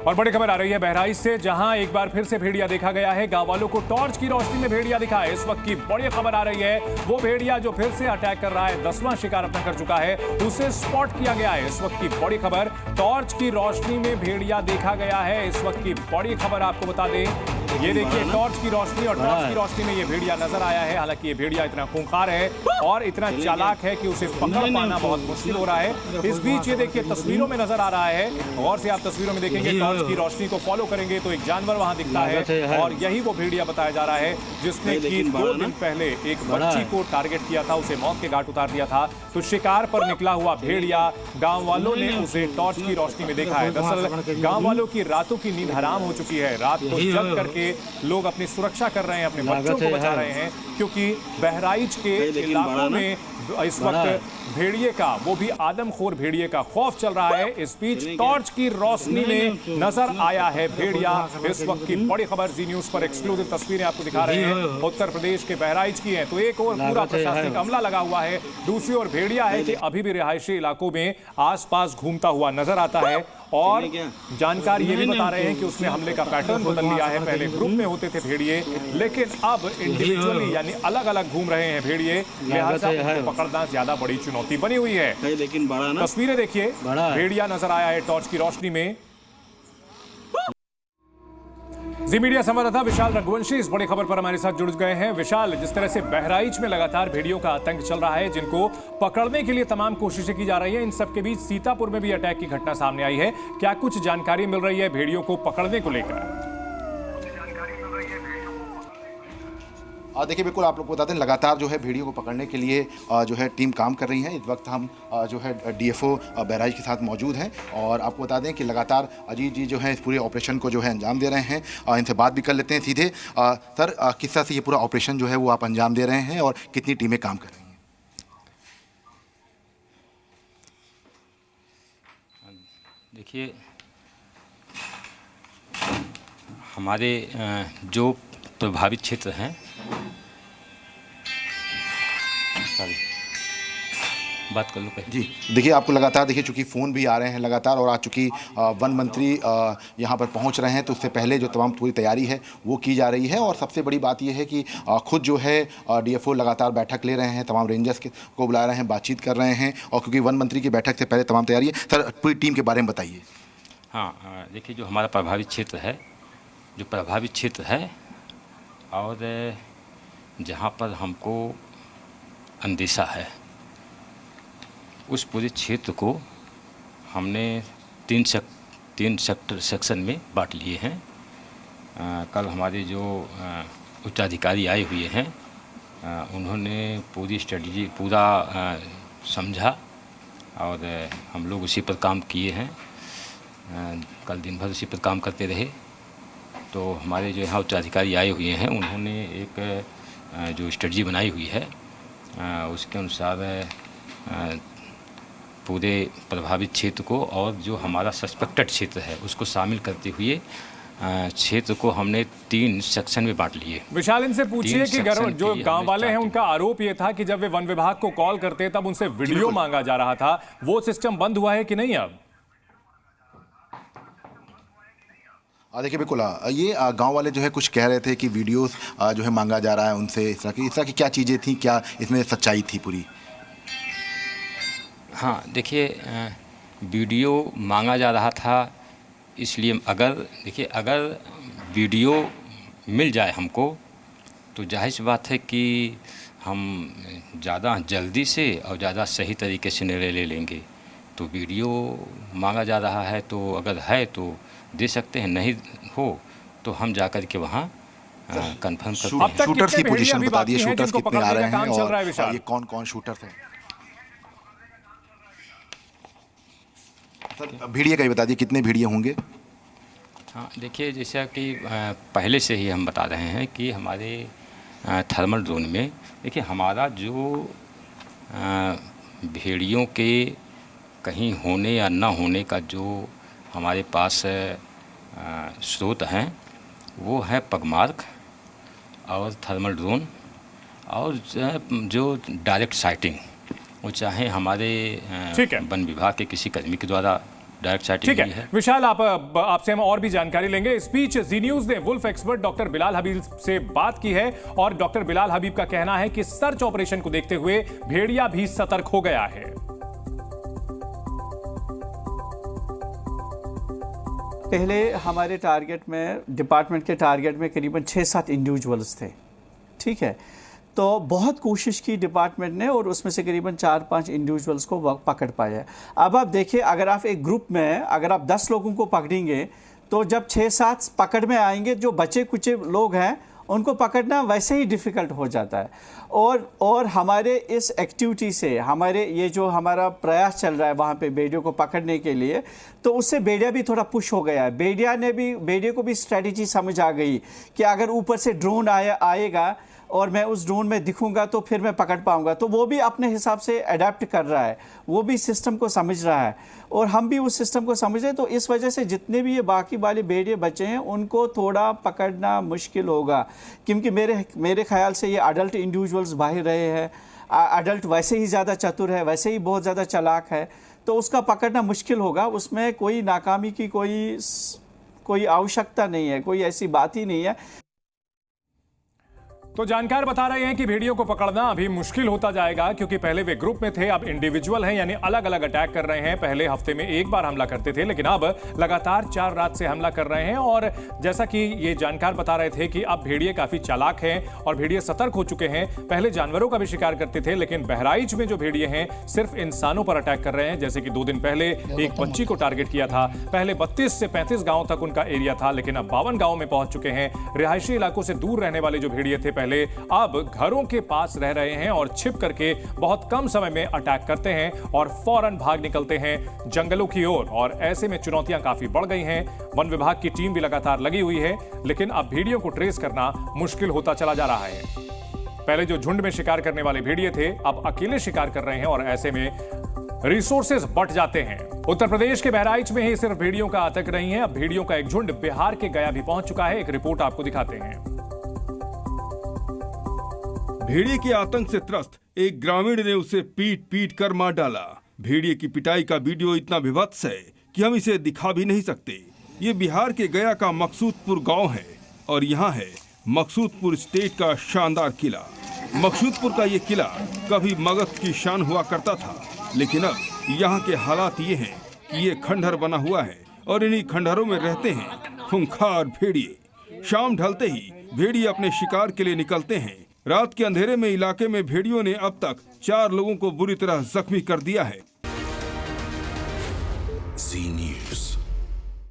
और बड़ी खबर आ रही है बहराइच से, जहां एक बार फिर से भेड़िया देखा गया है। गांव वालों को टॉर्च की रोशनी में भेड़िया दिखा है। इस वक्त की बड़ी खबर आ रही है, वो भेड़िया जो फिर से अटैक कर रहा है, 10वां शिकार अपना कर चुका है, उसे स्पॉट किया गया है। इस वक्त की बड़ी खबर, टॉर्च की रोशनी में भेड़िया देखा गया है। इस वक्त की बड़ी खबर आपको बता दें, ये देखिए टॉर्च की रोशनी, और टॉर्च की रोशनी में ये भेड़िया नजर आया है। हालांकि ये भेड़िया इतना खूंखार है और इतना चालाक है कि उसे पकड़ पाना बहुत मुश्किल हो रहा है। इस बीच ये देखिए तस्वीरों में नजर आ रहा है, गौर से आप तस्वीरों में देखेंगे, टॉर्च की रोशनी को फॉलो करेंगे तो एक जानवर वहां दिखता है और यही वो भेड़िया बताया जा रहा है जिसने कि 2 दिन पहले एक बच्ची को टारगेट किया था, उसे मौत के घाट उतार दिया था। तो शिकार पर निकला हुआ भेड़िया, गांव वालों ने उसे टॉर्च की रोशनी में देखा है। दरअसल गांव वालों की रातों की नींद हराम हो चुकी है। रात को जग करके लोग अपनी सुरक्षा कर रहे हैं, अपने बच्चों को बचा रहे हैं, क्योंकि बहराइच के इलाकों में इस वक्त भेड़िए का, वो भी आदमखोर भेड़िए का खौफ चल रहा है। इस बीच टॉर्च की रोशनी में नजर आया है भेड़िया। इस वक्त की बड़ी खबर जी न्यूज पर एक्सक्लूसिव तस्वीरें आपको दिखा रहे हैं, उत्तर प्रदेश के बहराइच की है। तो एक और पूरा प्रशासनिक अमला लगा हुआ है, दूसरी ओर भेड़िया है कि अभी भी रिहायशी इलाकों में आसपास घूमता हुआ नजर आता है। और जानकारी ये भी बता रहे हैं कि उसने हमले का पैटर्न बदल लिया है। पहले ग्रुप में होते थे भेड़िए, लेकिन अब इंडिविजुअली यानी अलग अलग घूम रहे हैं भेड़िए, लिहाजा उनको पकड़ना ज्यादा बड़ी चुनौती बनी हुई है। लेकिन बड़ा ना, तस्वीरें देखिए, भेड़िया नजर आया है टॉर्च की रोशनी में। जी मीडिया संवाददाता विशाल रघुवंशी इस बड़ी खबर पर हमारे साथ जुड़ गए हैं। विशाल, जिस तरह से बहराइच में लगातार भेड़ियों का आतंक चल रहा है, जिनको पकड़ने के लिए तमाम कोशिशें की जा रही हैं, इन सब के बीच सीतापुर में भी अटैक की घटना सामने आई है। क्या कुछ जानकारी मिल रही है भेड़ियों को पकड़ने को लेकर? देखिए, बिल्कुल आप लोग को बता दें, लगातार जो है भेड़ियों को पकड़ने के लिए जो है टीम काम कर रही है। इस वक्त हम जो है डीएफओ बहराइच के साथ मौजूद हैं और आपको बता दें कि लगातार अजीत जी जो है इस पूरे ऑपरेशन को जो है अंजाम दे रहे हैं। इनसे बात भी कर लेते हैं सीधे। सर, किस तरह से ये पूरा ऑपरेशन जो है वो आप अंजाम दे रहे हैं और कितनी टीमें काम कर रही हैं? देखिए, हमारे जो प्रभावित क्षेत्र हैं, बात कर लो पहले। जी देखिए, आपको लगातार देखिए चूँकि फ़ोन भी आ रहे हैं लगातार, और आज चूँकि वन मंत्री यहाँ पर पहुँच रहे हैं, तो उससे पहले जो तमाम पूरी तैयारी है वो की जा रही है। और सबसे बड़ी बात यह है कि खुद जो है डीएफओ लगातार बैठक ले रहे हैं, तमाम रेंजर्स को बुला रहे हैं, बातचीत कर रहे हैं, और क्योंकि वन मंत्री की बैठक से पहले तमाम तैयारी है। सर, पूरी टीम के बारे में बताइए। हाँ, देखिए, जो हमारा प्रभावित क्षेत्र है और जहाँ पर हमको अंदेशा है, उस पूरे क्षेत्र को हमने तीन सेक्शन में बांट लिए हैं। कल हमारे जो उच्चाधिकारी आए हुए हैं, उन्होंने पूरी स्ट्रेटजी पूरा समझा और हम लोग उसी पर काम किए हैं। कल दिन भर उसी पर काम करते रहे। तो हमारे जो यहाँ उच्चाधिकारी आए हुए हैं, उन्होंने एक जो स्ट्रेटजी बनाई हुई है, उसके अनुसार पूरे प्रभावित क्षेत्र को और जो हमारा सस्पेक्टेड क्षेत्र है उसको शामिल करते हुए क्षेत्र को हमने 3 सेक्शन में बांट लिए। विशाल, इनसे पूछिए कि जो गांव वाले हैं, उनका आरोप ये था कि जब वे वन विभाग को कॉल करते तब उनसे वीडियो मांगा जा रहा था। वो सिस्टम बंद हुआ है कि नहीं अब? देखिए, बिल्कुल ये गांव वाले जो है कुछ कह रहे थे कि वीडियोस जो है मांगा जा रहा है उनसे, इस तरह की क्या चीज़ें थी, क्या इसमें सच्चाई थी पूरी? हाँ, देखिए, वीडियो मांगा जा रहा था, इसलिए अगर वीडियो मिल जाए हमको तो जाहिर सी बात है कि हम ज़्यादा जल्दी से और ज़्यादा सही तरीके से निर्णय ले लेंगे। तो वीडियो मांगा जा रहा है, तो अगर है तो दे सकते हैं, नहीं हो तो हम जाकर के वहाँ कंफर्म करते हैं। शूटर्स की पोजीशन बता दिए, शूटर्स कितने आ रहे हैं और ये कौन कौन शूटर्स हैं? सर, भेड़िए का ही बता दिए, कितने भेड़िए होंगे? हाँ, देखिए, जैसा कि पहले से ही हम बता रहे हैं कि हमारे थर्मल ड्रोन में, देखिए, हमारा जो भेड़ियों के कहीं होने या ना होने का जो हमारे पास स्रोत हैं, वो है पगमार्क और थर्मल ड्रोन, और जो डायरेक्ट साइटिंग, वो चाहे हमारे वन विभाग के किसी कर्मी के द्वारा डायरेक्ट ठीक साइटिंग है है। विशाल, आपसे हम और भी जानकारी लेंगे। इस बीच जी न्यूज ने वुल्फ एक्सपर्ट डॉक्टर बिलाल हबीब से बात की है और डॉक्टर बिलाल हबीब का कहना है कि सर्च ऑपरेशन को देखते हुए भेड़िया भी सतर्क हो गया है। पहले हमारे टारगेट में, डिपार्टमेंट के टारगेट में करीबन 6-7 इंडिविजुअल्स थे, ठीक है। तो बहुत कोशिश की डिपार्टमेंट ने और उसमें से करीबन 4-5 इंडिविजुअल्स को पकड़ पाया। अब आप देखिए, अगर आप एक ग्रुप में अगर आप 10 लोगों को पकड़ेंगे तो जब 6-7 पकड़ में आएंगे, जो बचे कुछ लोग हैं उनको पकड़ना वैसे ही डिफ़िकल्ट हो जाता है। और हमारे इस एक्टिविटी से, हमारे ये जो हमारा प्रयास चल रहा है वहाँ पे भेड़ियों को पकड़ने के लिए, तो उससे भेड़िया भी थोड़ा पुश हो गया है। भेड़िया को भी स्ट्रेटजी समझ आ गई कि अगर ऊपर से ड्रोन आएगा और मैं उस ड्रोन में दिखूंगा तो फिर मैं पकड़ पाऊंगा। तो वो भी अपने हिसाब से अडेप्ट कर रहा है, वो भी सिस्टम को समझ रहा है और हम भी उस सिस्टम को समझ रहे हैं। तो इस वजह से जितने भी ये बाकी वाले भेड़िए बचे हैं उनको थोड़ा पकड़ना मुश्किल होगा, क्योंकि मेरे ख्याल से ये अडल्ट इंडिविजुअल्स बाहर रहे हैं। अडल्ट वैसे ही ज़्यादा चतुर है, वैसे ही बहुत ज़्यादा चालाक है, तो उसका पकड़ना मुश्किल होगा। उसमें कोई नाकामी की कोई आवश्यकता नहीं है, कोई ऐसी बात ही नहीं है। तो जानकार बता रहे हैं कि भेड़ियों को पकड़ना अभी मुश्किल होता जाएगा, क्योंकि पहले वे ग्रुप में थे, अब इंडिविजुअल हैं, यानी अलग अलग अटैक कर रहे हैं। पहले हफ्ते में एक बार हमला करते थे, लेकिन अब लगातार 4 रात से हमला कर रहे हैं। और जैसा कि ये जानकार बता रहे थे कि अब भेड़िए काफी चालाक हैं और भेड़िए सतर्क हो चुके हैं। पहले जानवरों का भी शिकार करते थे, लेकिन बहराइच में जो भेड़िए हैं सिर्फ इंसानों पर अटैक कर रहे हैं। जैसे कि 2 दिन पहले एक बच्ची को टारगेट किया था। पहले 32 से 35 गाँव तक उनका एरिया था, लेकिन अब 52 गाँव में पहुंच चुके हैं। रिहायशी इलाकों से दूर रहने वाले जो भेड़िए थे पहले, अब घरों के पास रह रहे हैं और छिप करके बहुत कम समय में अटैक करते हैं और फौरन भाग निकलते हैं जंगलों की ओर। और ऐसे में चुनौतियां काफी बढ़ गई हैं। वन विभाग की टीम भी लगातार लगी हुई है, लेकिन अब भेड़ियों को ट्रेस करना मुश्किल होता चला जा रहा है। पहले जो झुंड में शिकार करने वाले भेड़िए थे, अब अकेले शिकार कर रहे हैं और ऐसे में रिसोर्सेज बट जाते हैं। उत्तर प्रदेश के बहराइच में ही सिर्फ भेड़ियों का आतंक नहीं है, अब भेड़ियों का एक झुंड बिहार के गया भी पहुंच चुका है। एक रिपोर्ट आपको दिखाते हैं। भेड़िए के आतंक से त्रस्त एक ग्रामीण ने उसे पीट पीट कर मार डाला। भेड़िए की पिटाई का वीडियो इतना विभत्स है कि हम इसे दिखा भी नहीं सकते। ये बिहार के गया का मकसूदपुर गांव है और यहाँ है मकसूदपुर स्टेट का शानदार किला। मकसूदपुर का ये किला कभी मगध की शान हुआ करता था, लेकिन अब यहाँ के हालात ये हैं कि ये खंडहर बना हुआ है और इन्हीं खंडहरों में रहते हैं खूंखार भेड़िए। शाम ढलते ही भेड़िए अपने शिकार के लिए निकलते हैं। रात के अंधेरे में इलाके में भेड़ियों ने अब तक 4 लोगों को बुरी तरह जख्मी कर दिया है।